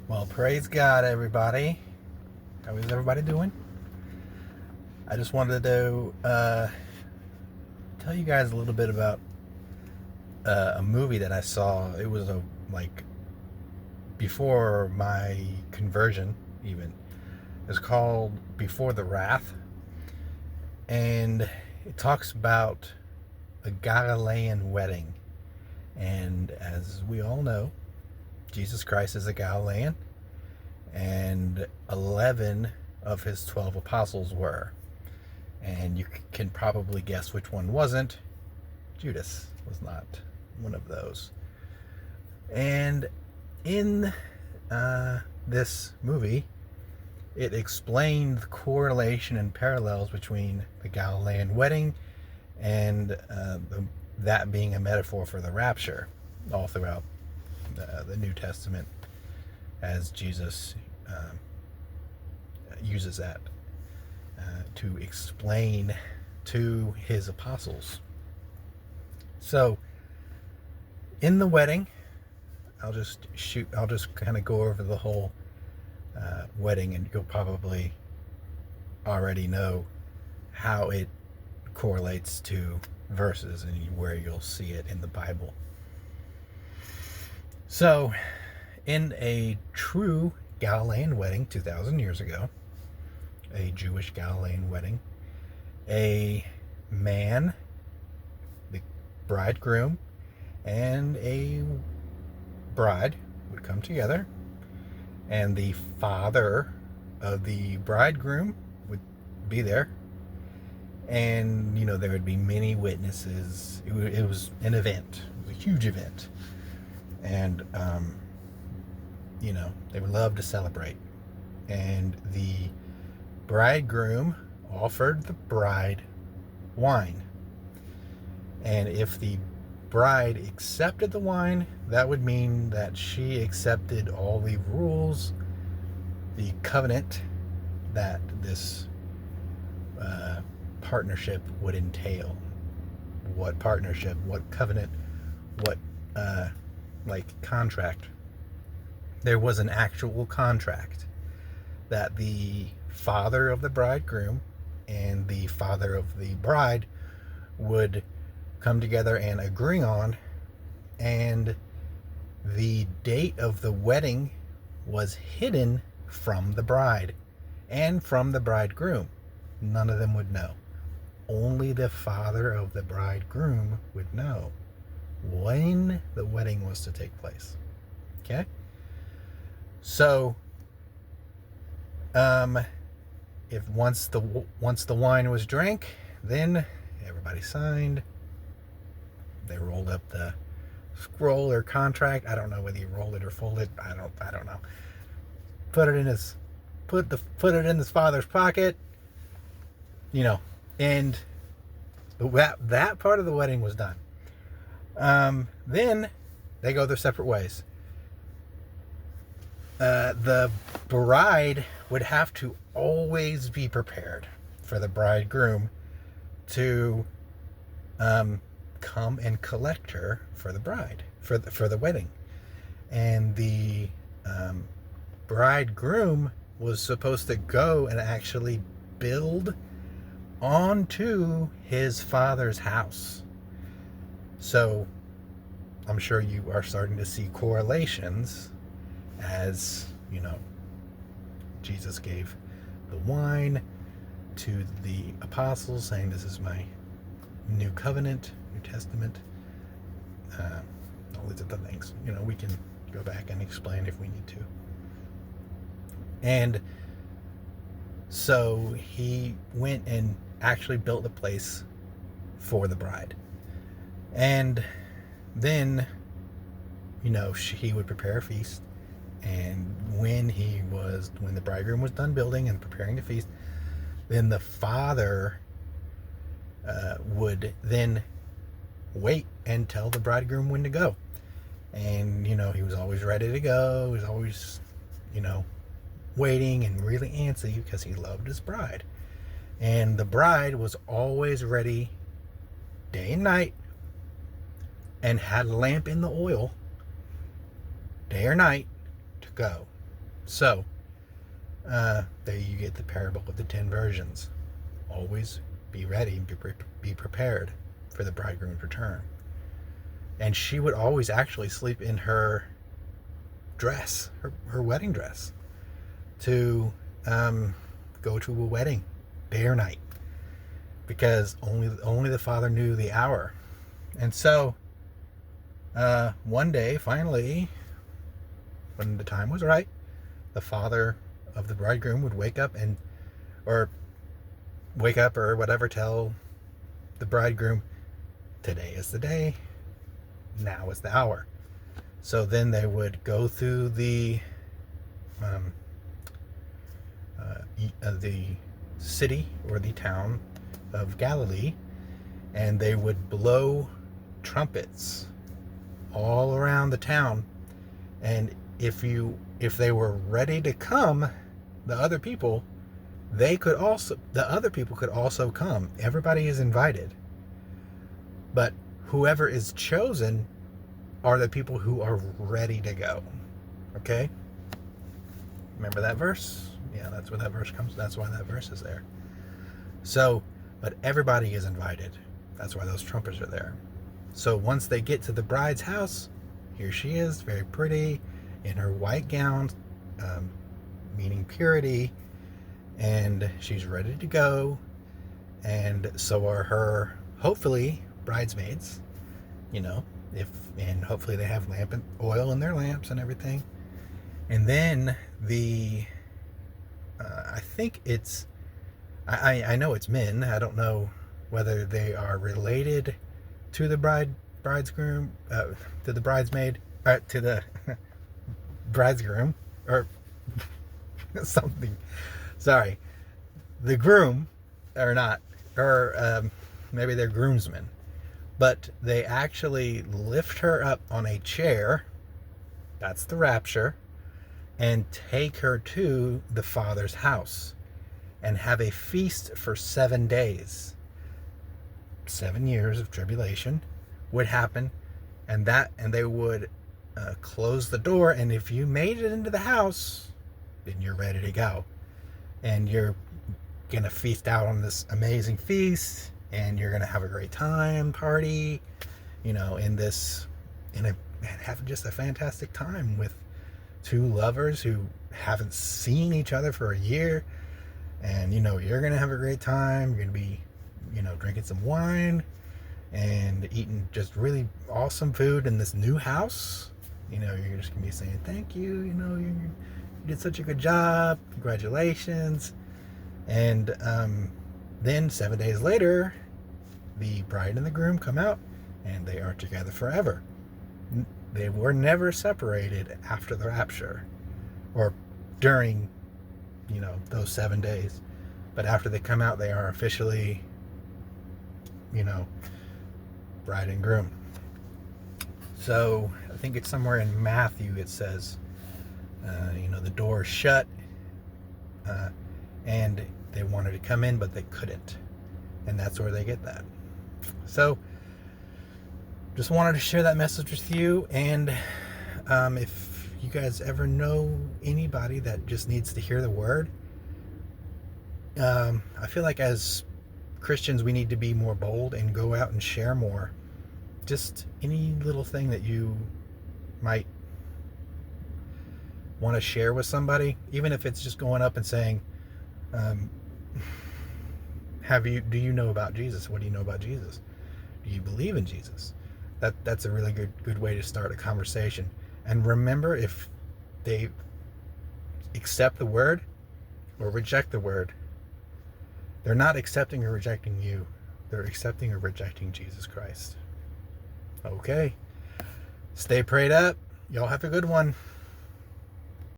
Well, praise God, everybody. How is everybody doing? I just wanted to tell you guys a little bit about a movie that I saw. It was like before my conversion, even. It's called Before the Wrath, and it talks about a Galilean wedding. And as we all know, Jesus Christ is a Galilean, and 11 of his 12 apostles were. And you can probably guess which one wasn't. Judas was not one of those. And in this movie, it explained the correlation and parallels between the Galilean wedding and that being a metaphor for the rapture all throughout the New Testament, as Jesus uses that to explain to his apostles. So, in the wedding, I'll just kind of go over the whole wedding, and you'll probably already know how it correlates to verses and where you'll see it in the Bible. So, in a true Galilean wedding 2,000 years ago, a Jewish Galilean wedding, a man, the bridegroom, and a bride would come together, and the father of the bridegroom would be there, and there would be many witnesses. It was an event. It was a huge event, and they would love to celebrate. And the bridegroom offered the bride wine, and if the bride accepted the wine, that would mean that she accepted all the rules, the covenant that this partnership would entail. What partnership, what covenant, what contract. There was an actual contract that the father of the bridegroom and the father of the bride would come together and agree on, and the date of the wedding was hidden from the bride and from the bridegroom. None of them would know. Only the father of the bridegroom would know when the wedding was to take place. Okay? So, if once the wine was drank, then everybody signed. They rolled up the scroll or contract. I don't know whether you roll it or fold it. I don't know. Put it in his father's pocket. And that part of the wedding was done. Then they go their separate ways. The bride would have to always be prepared for the bridegroom to come and collect her for the bride, for the wedding. And the bridegroom was supposed to go and actually build onto his father's house. So I'm sure you are starting to see correlations, as Jesus gave the wine to the apostles, saying, "This is my new covenant, New Testament." All these other things. We can go back and explain if we need to. And so he went and actually built a place for the bride. And then, he would prepare a feast. And when the bridegroom was done building and preparing the feast, then the father would then wait and tell the bridegroom when to go. And, he was always ready to go. He was always, waiting and really antsy because he loved his bride. And the bride was always ready day and night, and had a lamp in the oil day or night to go. So, there you get the parable of the 10 virgins. Always be ready, be prepared for the bridegroom's return. And she would always actually sleep in her dress, her wedding dress, to go to a wedding, day or night, because only the Father knew the hour. And so, one day, finally, when the time was right, the father of the bridegroom would wake up or whatever, tell the bridegroom, today is the day, now is the hour. So then they would go through the city or the town of Galilee, and they would blow trumpets all around the town. And if they were ready to come, the other people could also come. Everybody is invited. But whoever is chosen are the people who are ready to go. Okay? Remember that verse? Yeah, that's where that verse comes. That's why that verse is there. So, but everybody is invited. That's why those trumpets are there. So once they get to the bride's house, here she is, very pretty, in her white gown, meaning purity, and she's ready to go, and so are her, hopefully, bridesmaids, and hopefully they have oil in their lamps and everything. And then I think it's, I know it's men. I don't know whether they are related to the bridegroom, to the bridesmaid, to the bridegroom, or something. Sorry, the groom, or not, or maybe they're groomsmen. But they actually lift her up on a chair, that's the rapture, and take her to the Father's house and have a feast for 7 days. 7 years of tribulation would happen, and they would close the door, and if you made it into the house, then you're ready to go. And you're gonna feast out on this amazing feast, and you're gonna have a great time, party, have just a fantastic time with two lovers who haven't seen each other for a year. And you're gonna have a great time. You're gonna be drinking some wine and eating just really awesome food in this new house. You're just gonna be saying thank you. You did such a good job, congratulations. And then 7 days later, the bride and the groom come out, and they are together forever. They were never separated after the rapture, or during those 7 days. But after they come out, they are officially bride and groom. So I think it's somewhere in Matthew, it says the door is shut, and they wanted to come in but they couldn't, and that's where they get that. So just wanted to share that message with you. And if you guys ever know anybody that just needs to hear the word, I feel like as Christians we need to be more bold and go out and share more. Just any little thing that you might want to share with somebody, even if it's just going up and saying, do you know about Jesus? What do you know about Jesus? Do you believe in Jesus? That's a really good way to start a conversation. And remember, if they accept the word or reject the word, they're not accepting or rejecting you. They're accepting or rejecting Jesus Christ. Okay. Stay prayed up. Y'all have a good one.